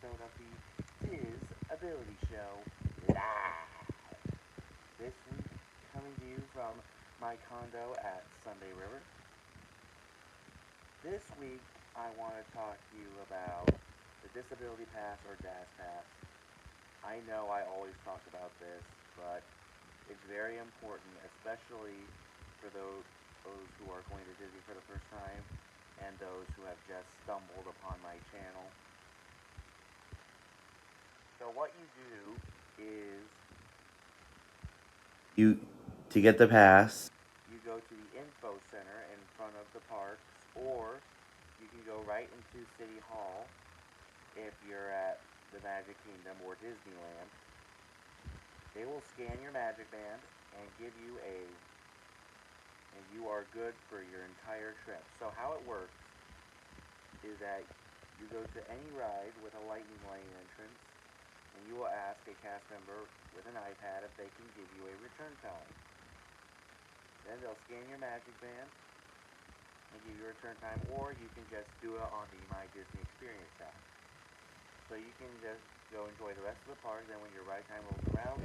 episode of the DIS Ability Show live. This week, coming to you from my condo at Sunday River. This week, I want to talk to you about the Disability Pass or DAS Pass. I know I always talk about this, but it's very important, especially for those who are going to Disney for the first time and those who have just stumbled upon my channel. So what you do is to get the pass, you go to the info center in front of the parks, or you can go right into City Hall if you're at the Magic Kingdom or Disneyland. They will scan your Magic Band and give you and you are good for your entire trip. So how it works is that you go to any ride with a lightning lane entrance, and you will ask a cast member with an iPad if they can give you a return time. Then they'll scan your Magic Band and give you a return time, or you can just do it on the My Disney Experience app. So you can just go enjoy the rest of the park, then when your ride time rolls around,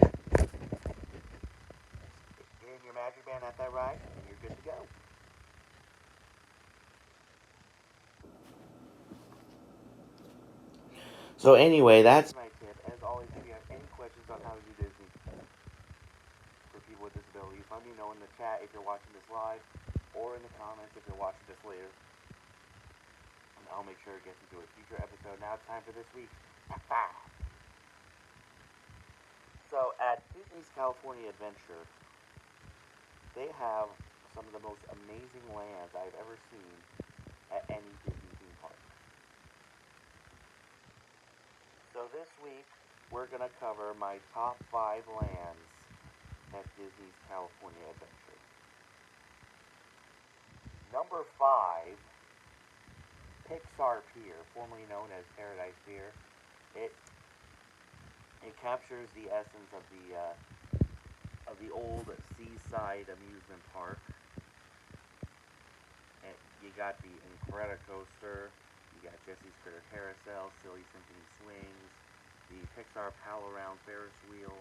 in your Magic Band at that ride, and you're good to go. So anyway, that's my tip. As always, if you have any questions on how to do Disney for people with disabilities, let me know in the chat if you're watching this live, or in the comments if you're watching this later. And I'll make sure it gets into a future episode. Now it's time for this week. So at Disney's California Adventure, they have some of the most amazing lands I've ever seen at any Disney theme park. So this week, we're going to cover my top 5 lands at Disney's California Adventure. Number 5, Pixar Pier, formerly known as Paradise Pier. It captures the essence of the old seaside amusement park. And you got the Incredicoaster, you got Jesse's Critter Carousel, Silly Symphony Swings, the Pixar Pal Around Ferris Wheel,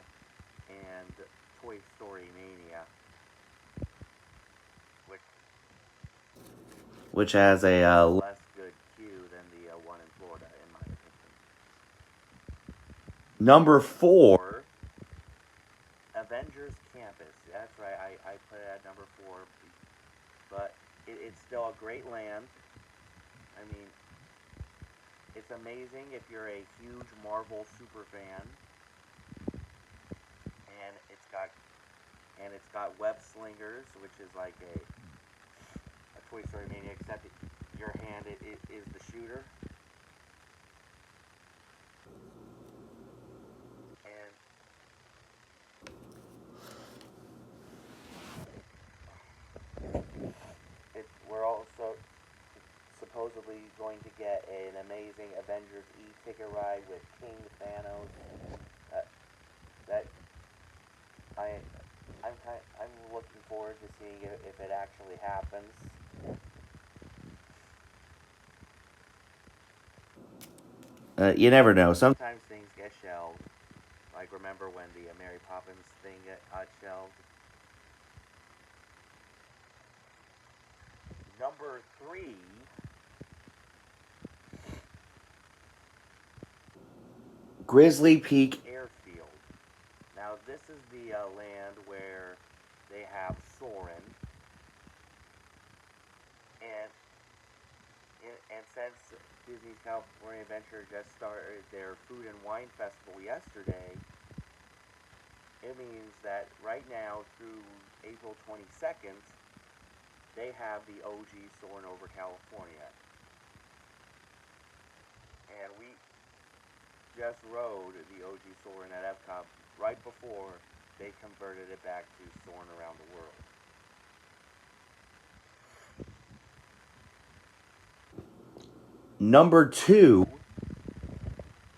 and Toy Story Mania, which has a less good queue than the one in Florida, in my opinion. Number 4, Avengers Campus. That's right, I put it at number 4, but it's still a great land. I mean, it's amazing if you're a huge Marvel super fan, and it's got web slingers, which is like a Toy Story Mania, except your hand is the shooter. And we're also supposedly going to get an amazing Avengers e-ticket ride with King Thanos. That I'm looking forward to seeing if it actually happens. You never know. Sometimes things get shelved. Like, remember when the Mary Poppins thing got shelved? Number 3, Grizzly Peak Airfield. Now, this is the land where they have Soarin', and since Disney's California Adventure just started their Food and Wine Festival yesterday, it means that right now through April 22nd, they have the OG Soarin' over California. And we just rode the OG Soarin' at Epcot right before they converted it back to Soarin' Around the World. Number 2,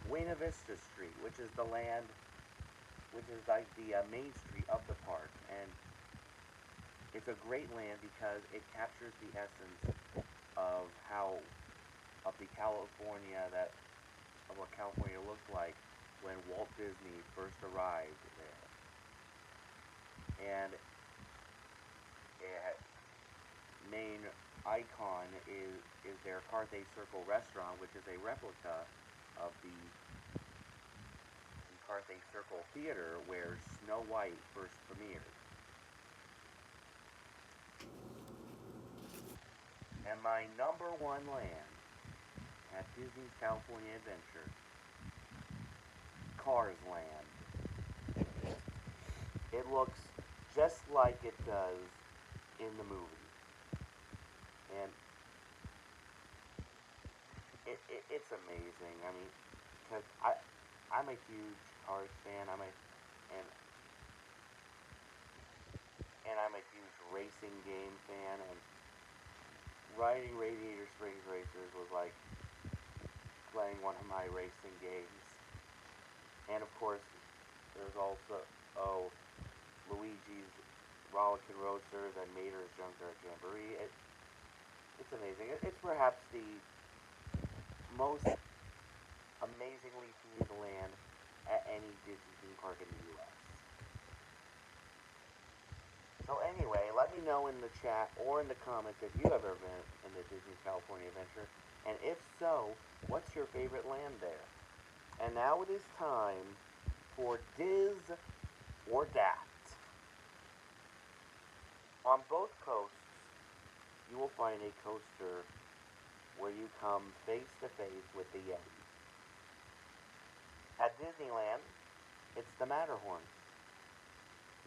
Buena Vista Street, which is the land, which is like the main street of the park, and it's a great land because it captures the essence of the California that of what California looked like when Walt Disney first arrived there. And its main icon is their Carthay Circle restaurant, which is a replica of the Carthay Circle Theater where Snow White first premiered. And my number one land at Disney's California Adventure, Cars Land. It looks just like it does in the movie. And it's amazing. I mean, because I'm a huge Cars fan. And I'm a huge racing game fan. And riding Radiator Springs Racers was like playing one of my racing games. And of course, there's also Luigi's Rollickin' Roadsters and Mater's Junkyard Jamboree. It's amazing. It's perhaps the most amazingly themed land at any Disney theme park in the U.S. So anyway, let me know in the chat or in the comments if you have ever been in the Disney California Adventure, and if so, what's your favorite land there? And now it is time for DIS or DAT. On both coasts, you will find a coaster where you come face to face with the Yeti. At Disneyland, it's the Matterhorn,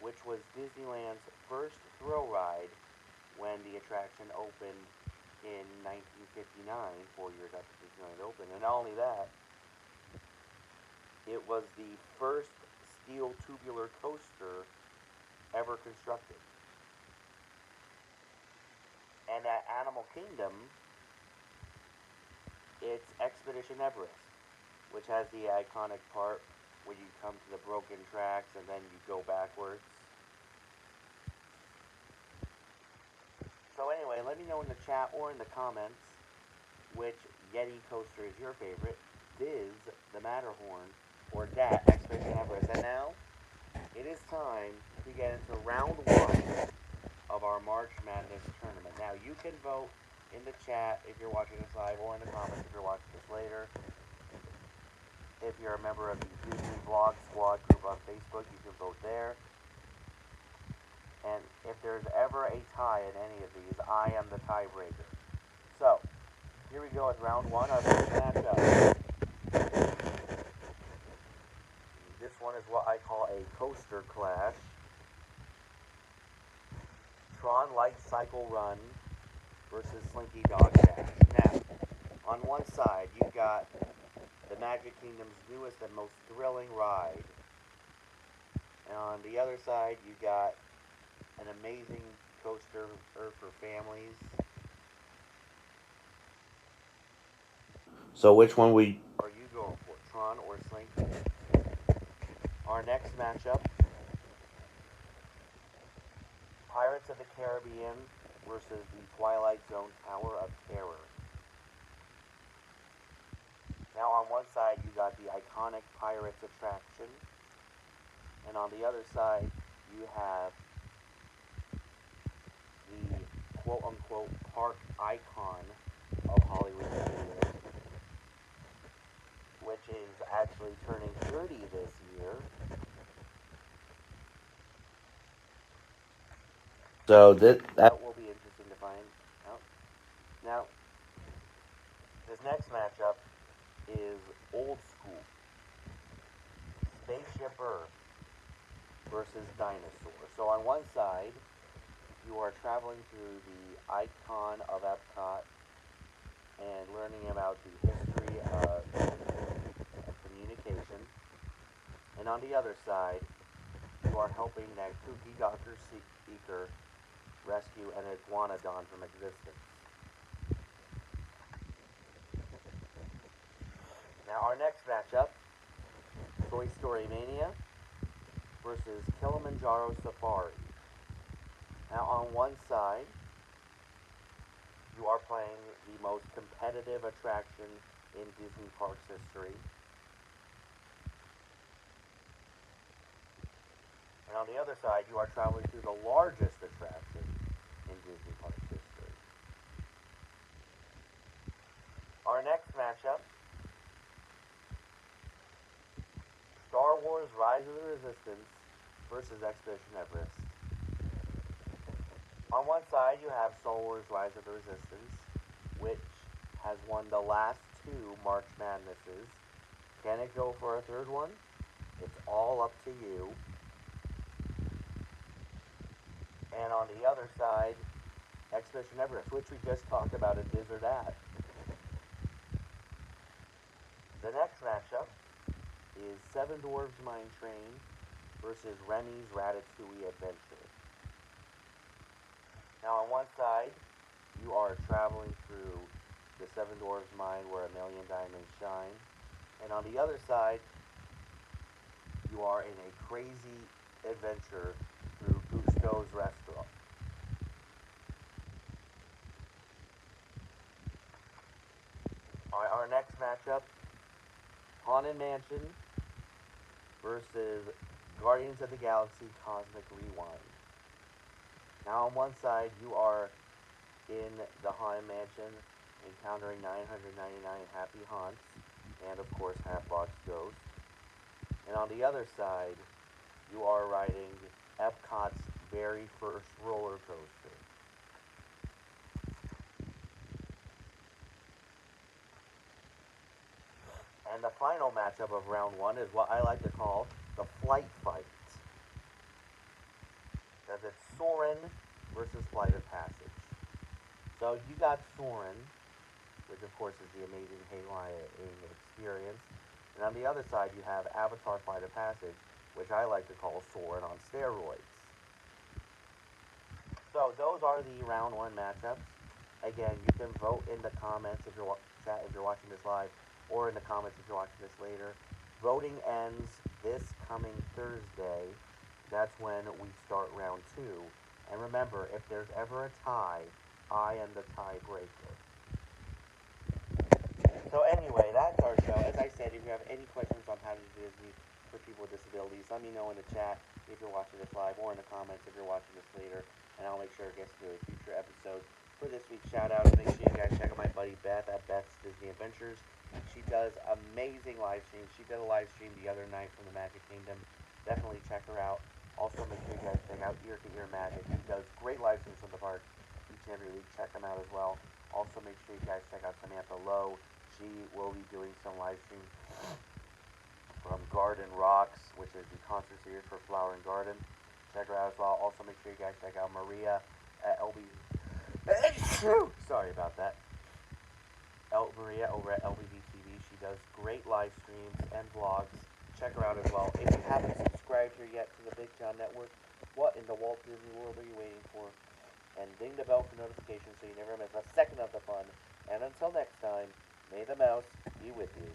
which was Disneyland's first thrill ride when the attraction opened in 1959, 4 years after Disneyland opened. And not only that, it was the first steel tubular coaster ever constructed. And at Animal Kingdom, it's Expedition Everest, which has the iconic part where you come to the broken tracks and then you go backwards. So anyway, let me know in the chat or in the comments which Yeti coaster is your favorite, DIS, the Matterhorn, or DAT, Expedition Everest. And now, it is time to get into round one of our March Madness tournament. Now, you can vote in the chat if you're watching this live, or in the comments if you're watching this later. If you're a member of the Disney Vlog Squad group on Facebook, you can vote there. And if there's ever a tie in any of these, I am the tiebreaker. So, here we go with round one, our first matchup. This one is what I call a coaster clash. Tron Light Cycle Run versus Slinky Dog Dash. Now, on one side, you've got the Magic Kingdom's newest and most thrilling ride. And on the other side, you've got an amazing coaster for families. So which one are you going for, Tron or Slinky? Our next matchup, Pirates of the Caribbean versus the Twilight Zone Tower of Terror. Now on one side you got the iconic Pirates attraction, and on the other side you have the quote-unquote park icon of Hollywood Studios, which is actually turning 30 this year. So that will be interesting to find out. Now, this next matchup is old school. Spaceship Earth versus Dinosaur. So on one side, you are traveling through the icon of Epcot and learning about the history of communication. And on the other side, you are helping that kooky Dr. Seeker rescue an iguanodon from existence. Now our next matchup, Toy Story Mania versus Kilimanjaro Safari. Now on one side, You are playing the most competitive attraction in Disney Parks history. And on the other side, you are traveling through the largest attraction in Disney Parks history. Our next matchup, Star Wars Rise of the Resistance versus Expedition Everest. On one side, you have Star Wars Rise of the Resistance, which has won the last two March Madnesses. Can it go for a third one? It's all up to you. And on the other side, Expedition Everest, which we just talked about in DIS or DAT. The next matchup is Seven Dwarfs Mine Train versus Remy's Ratatouille Adventure. Now on one side, you are traveling through the Seven Dwarfs Mine where a million diamonds shine. And on the other side, you are in a crazy adventure through Gusteau's restaurant. Our next matchup, Haunted Mansion versus Guardians of the Galaxy Cosmic Rewind. Now on one side, you are in the Haunted Mansion, encountering 999 happy haunts, and of course Half-Box Ghost. And on the other side, you are riding Epcot's very first roller coaster. And the final matchup of round one is what I like to call the flight fight. Because it's Soarin' versus Flight of Passage. So you got Soarin', which of course is the amazing hayride experience. And on the other side, you have Avatar Flight of Passage, which I like to call Soarin' on steroids. So those are the round one matchups. Again, you can vote in the comments if you're watching this live, or in the comments if you're watching this later. Voting ends this coming Thursday. That's when we start round two. And remember, if there's ever a tie, I am the tiebreaker. So anyway, that's our show. As I said, if you have any questions on how to do Disney for people with disabilities, let me know in the chat if you're watching this live, or in the comments if you're watching this later, and I'll make sure it gets to a future episode. For this week's shout-out, make sure you guys check out my buddy Beth at Beth's Disney Adventures. She does amazing live streams. She did a live stream the other night from the Magic Kingdom. Definitely check her out. Also, make sure you guys check out Ear to Ear Magic. She does great live streams from the park each and every week. Check them out as well. Also, make sure you guys check out Samantha Lowe. She will be doing some live streams from Garden Rocks, which is the concert series for Flower and Garden. Check her out as well. Also, make sure you guys check out Maria at LB. Sorry about that. Maria over at LBV TV. She does great live streams and vlogs. Check her out as well. If you haven't subscribed here yet to the Big John Network, what in the Walt Disney World are you waiting for? And ding the bell for notifications so you never miss a second of the fun. And until next time, may the mouse be with you.